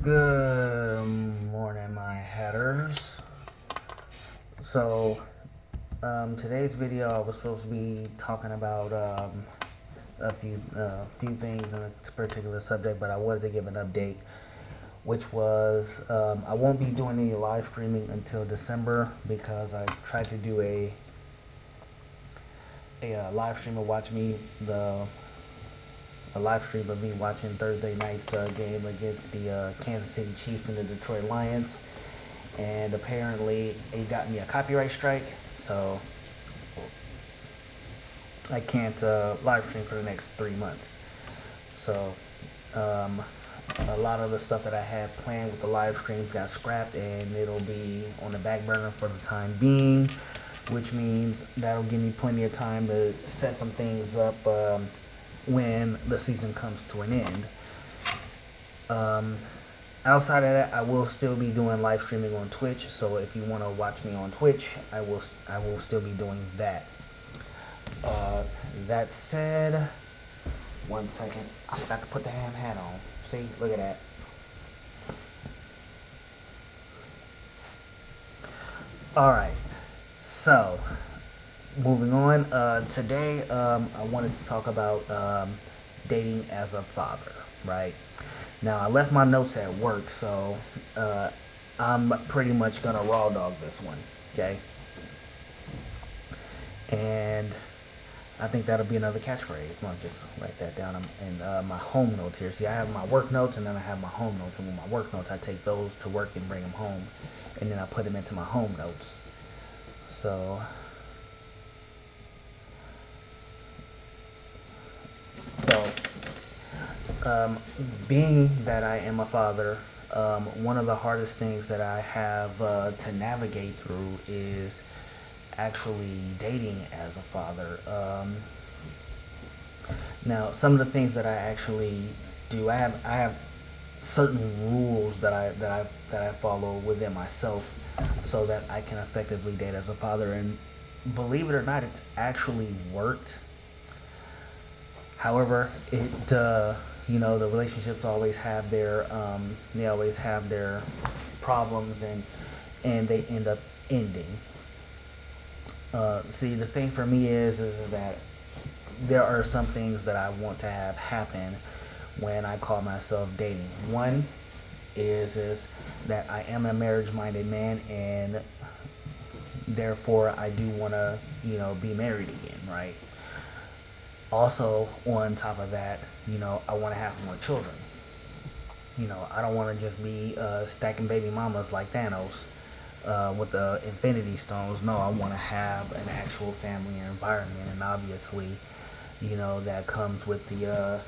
Good morning, my hatters. So, today's video I was supposed to be talking about a few things in a particular subject, but I wanted to give an update, which was I won't be doing any live streaming until December because I tried to do a live stream of a live stream of me watching Thursday night's game against the Kansas City Chiefs and the Detroit Lions, and apparently it got me a copyright strike, so I can't live stream for the next 3 months. So a lot of the stuff that I had planned with the live streams got scrapped, and it'll be on the back burner for the time being, which means that'll give me plenty of time to set some things up when the season comes to an end. Outside of that, I will still be doing live streaming on Twitch. So if you want to watch me on Twitch, I will still be doing that. That said, 1 second, I forgot to put the ham hat on. See, look at that. All right, so moving on. Today, I wanted to talk about dating as a father. Right now, I left my notes at work, so I'm pretty much gonna raw dog this one. Okay, and I think that'll be another catchphrase. I'm gonna just write that down in my home notes here. See, I have my work notes and then I have my home notes. And with my work notes, I take those to work and bring them home, and then I put them into my home notes. So being that I am a father, one of the hardest things that I have to navigate through is actually dating as a father. Now, some of the things that I actually do, I have certain rules that I follow within myself, so that I can effectively date as a father. And believe it or not, it's actually worked. However, the relationships always have their problems, and they end up ending. See, the thing for me is that there are some things that I want to have happen when I call myself dating. One is that I am a marriage-minded man, and therefore I do want to, be married again, right? Also, on top of that, I want to have more children. I don't want to just be stacking baby mamas like Thanos with the Infinity Stones. No, I want to have an actual family environment, and obviously, that comes with the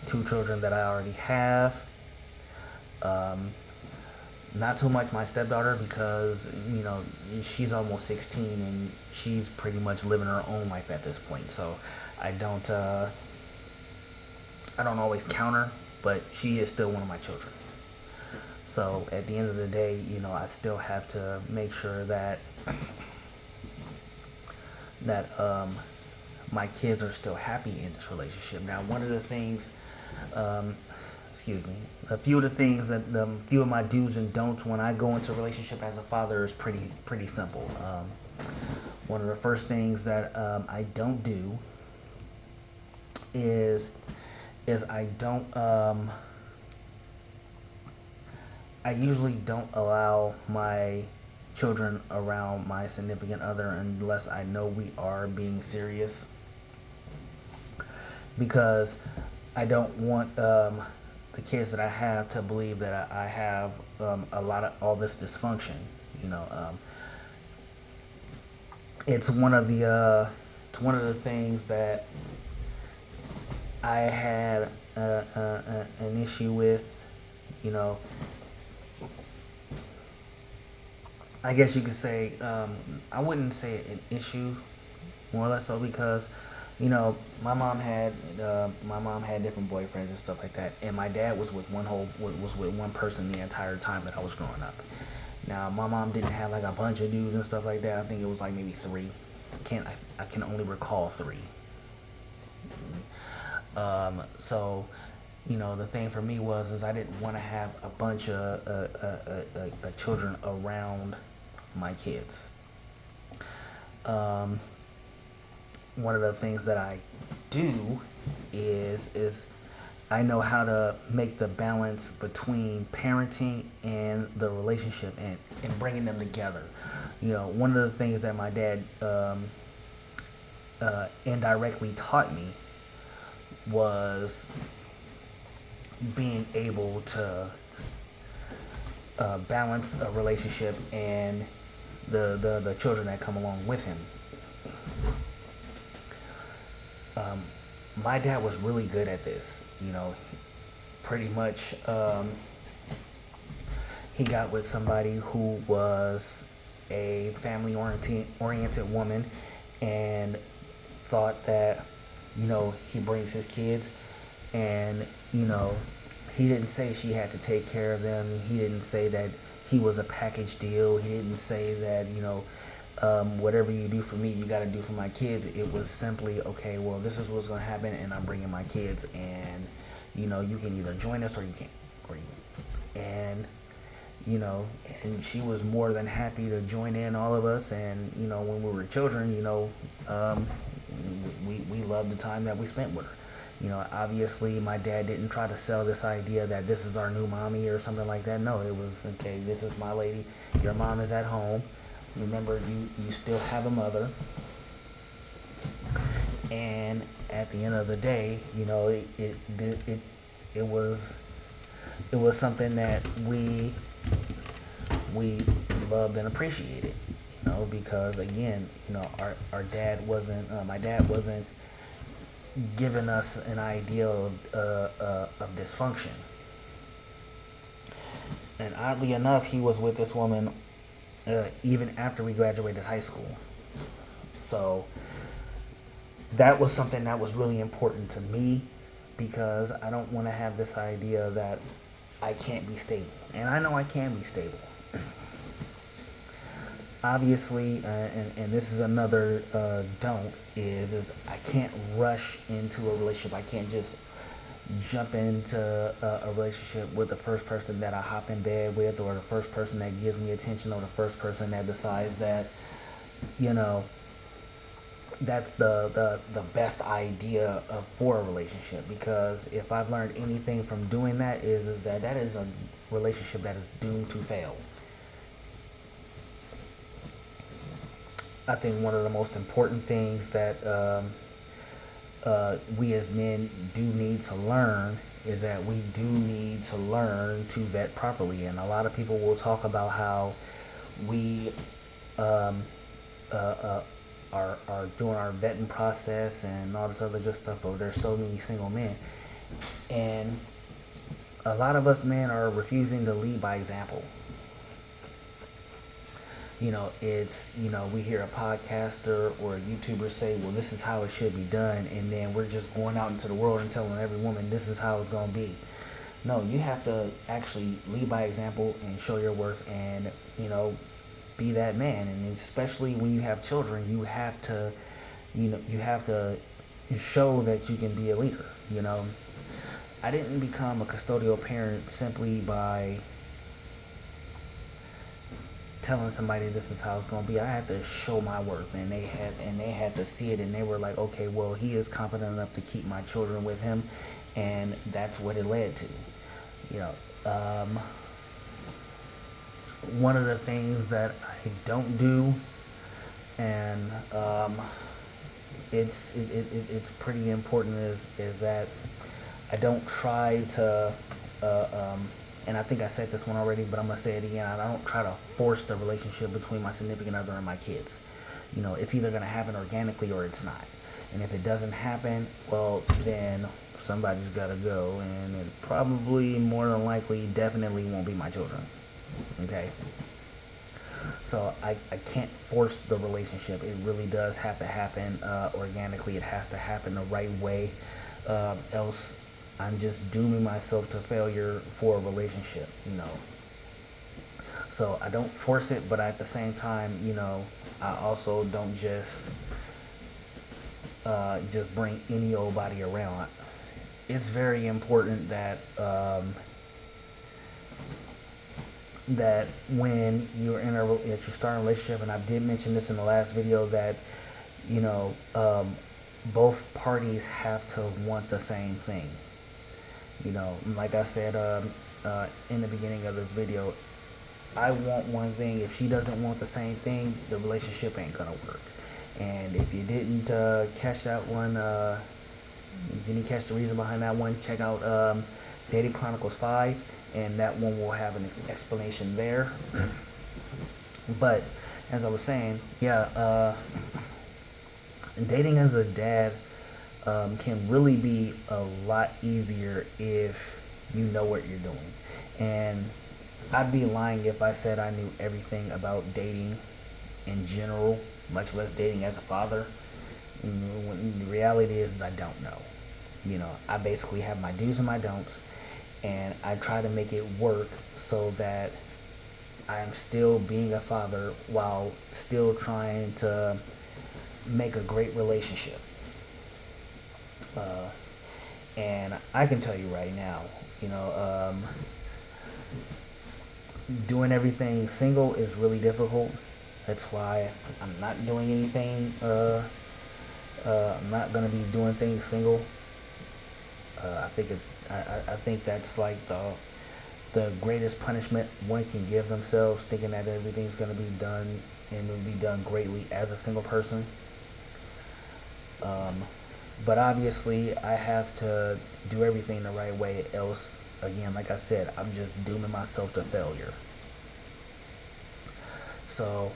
2 children that I already have. Not too much my stepdaughter, because she's almost 16 and she's pretty much living her own life at this point. So I don't always count her, but she is still one of my children. So at the end of the day, I still have to make sure that my kids are still happy in this relationship. Now, one of the things, a few of the things that few of my do's and don'ts when I go into a relationship as a father is pretty simple. One of the first things that I don't do is I usually don't allow my children around my significant other unless I know we are being serious, because I don't want the kids that I have to believe that I have a lot of all this dysfunction. It's one of the things that I had an issue with. I guess you could say, I wouldn't say an issue, more or less so, because my mom had different boyfriends and stuff like that, and my dad was with one person the entire time that I was growing up. Now, my mom didn't have like a bunch of dudes and stuff like that. I think it was like maybe 3. I can only recall 3. So the thing for me was is I didn't want to have a bunch of children around my kids. Um, One of the things that I do is I know how to make the balance between parenting and the relationship and bringing them together. One of the things that my dad indirectly taught me was being able to balance a relationship and the children that come along with him. Um, my dad was really good at this. Pretty much he got with somebody who was a family oriented woman and thought that he brings his kids and he didn't say she had to take care of them. He didn't say that he was a package deal. He didn't say that whatever you do for me, you got to do for my kids. It was simply, okay, well, this is what's going to happen, and I'm bringing my kids, and you can either join us or you can't, or you, and and she was more than happy to join in all of us. And when we were children, we loved the time that we spent with her. Obviously my dad didn't try to sell this idea that this is our new mommy or something like that. No, it was, okay, this is my lady. Your mom is at home. Remember, you still have a mother. And at the end of the day, it was something that we loved and appreciated. Because again, our dad wasn't, my dad wasn't giving us an idea of dysfunction. And oddly enough, he was with this woman even after we graduated high school. So that was something that was really important to me, because I don't want to have this idea that I can't be stable. And I know I can be stable. Obviously, and this is another don't, is I can't rush into a relationship. I can't just jump into a relationship with the first person that I hop in bed with, or the first person that gives me attention, or the first person that decides that that's the best idea for a relationship. Because if I've learned anything from doing that, is that is a relationship that is doomed to fail. I think one of the most important things that we as men do need to learn is that we do need to learn to vet properly. And a lot of people will talk about how we are doing our vetting process and all this other good stuff, but there's so many single men. And a lot of us men are refusing to lead by example. It's, we hear a podcaster or a YouTuber say, well, this is how it should be done. And then we're just going out into the world and telling every woman this is how it's going to be. No, you have to actually lead by example and show your worth and, be that man. And especially when you have children, you have to show that you can be a leader. I didn't become a custodial parent simply by telling somebody this is how it's going to be. I had to show my worth, and they had to see it, and they were like, okay, well, he is competent enough to keep my children with him, and that's what it led to. One of the things that I don't do, and it's pretty important, is that I don't try to and I think I said this one already, but I'm going to say it again. I don't try to force the relationship between my significant other and my kids. It's either going to happen organically or it's not. And if it doesn't happen, well, then somebody's got to go. And it probably, more than likely, definitely won't be my children. Okay? So I can't force the relationship. It really does have to happen organically. It has to happen the right way. Else I'm just dooming myself to failure for a relationship, So I don't force it, but at the same time, I also don't just bring any old body around. it's very important that that when you're if you start a relationship, and I did mention this in the last video, that you know both parties have to want the same thing. You know, like I said in the beginning of this video, I want one thing. If she doesn't want the same thing, the relationship ain't gonna work. And if you didn't catch that one, if you didn't catch the reason behind that one, check out Dating Chronicles 5, and that one will have an explanation there. But as I was saying, yeah, dating as a dad can really be a lot easier if you know what you're doing. And I'd be lying if I said I knew everything about dating in general, much less dating as a father. When the reality is I don't know. You know, I basically have my do's and my don'ts, and I try to make it work so that I'm still being a father while still trying to make a great relationship. And I can tell you right now, you know, doing everything single is really difficult. That's why I'm not doing anything. I'm not gonna be doing things single. I think that's like the greatest punishment one can give themselves, thinking that everything's gonna be done and will be done greatly as a single person. But obviously, I have to do everything the right way. Else, again, like I said, I'm just dooming myself to failure. So,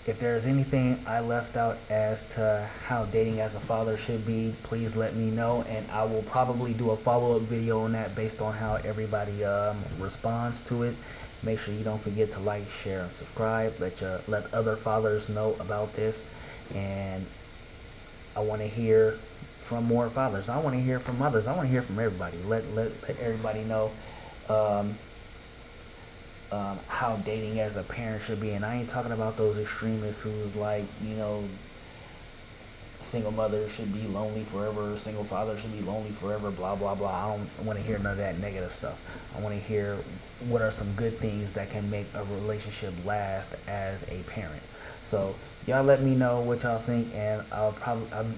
if there's anything I left out as to how dating as a father should be, please let me know, and I will probably do a follow-up video on that based on how everybody responds to it. Make sure you don't forget to like, share, and subscribe. Let other fathers know about this, and I want to hear from more fathers. I want to hear from mothers. I want to hear from everybody. Let everybody know how dating as a parent should be. And I ain't talking about those extremists who's like, you know, single mother should be lonely forever, single father should be lonely forever, blah, blah, blah. I don't want to hear none of that negative stuff. I want to hear what are some good things that can make a relationship last as a parent. So y'all let me know what y'all think, and I'll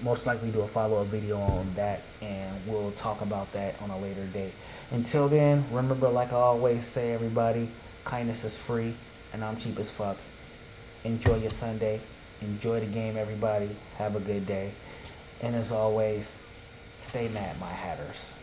most likely do a follow-up video on that, and we'll talk about that on a later date. Until then, remember, like I always say, everybody, kindness is free, and I'm cheap as fuck. Enjoy your Sunday. Enjoy the game, everybody. Have a good day. And as always, stay mad, my Hatters.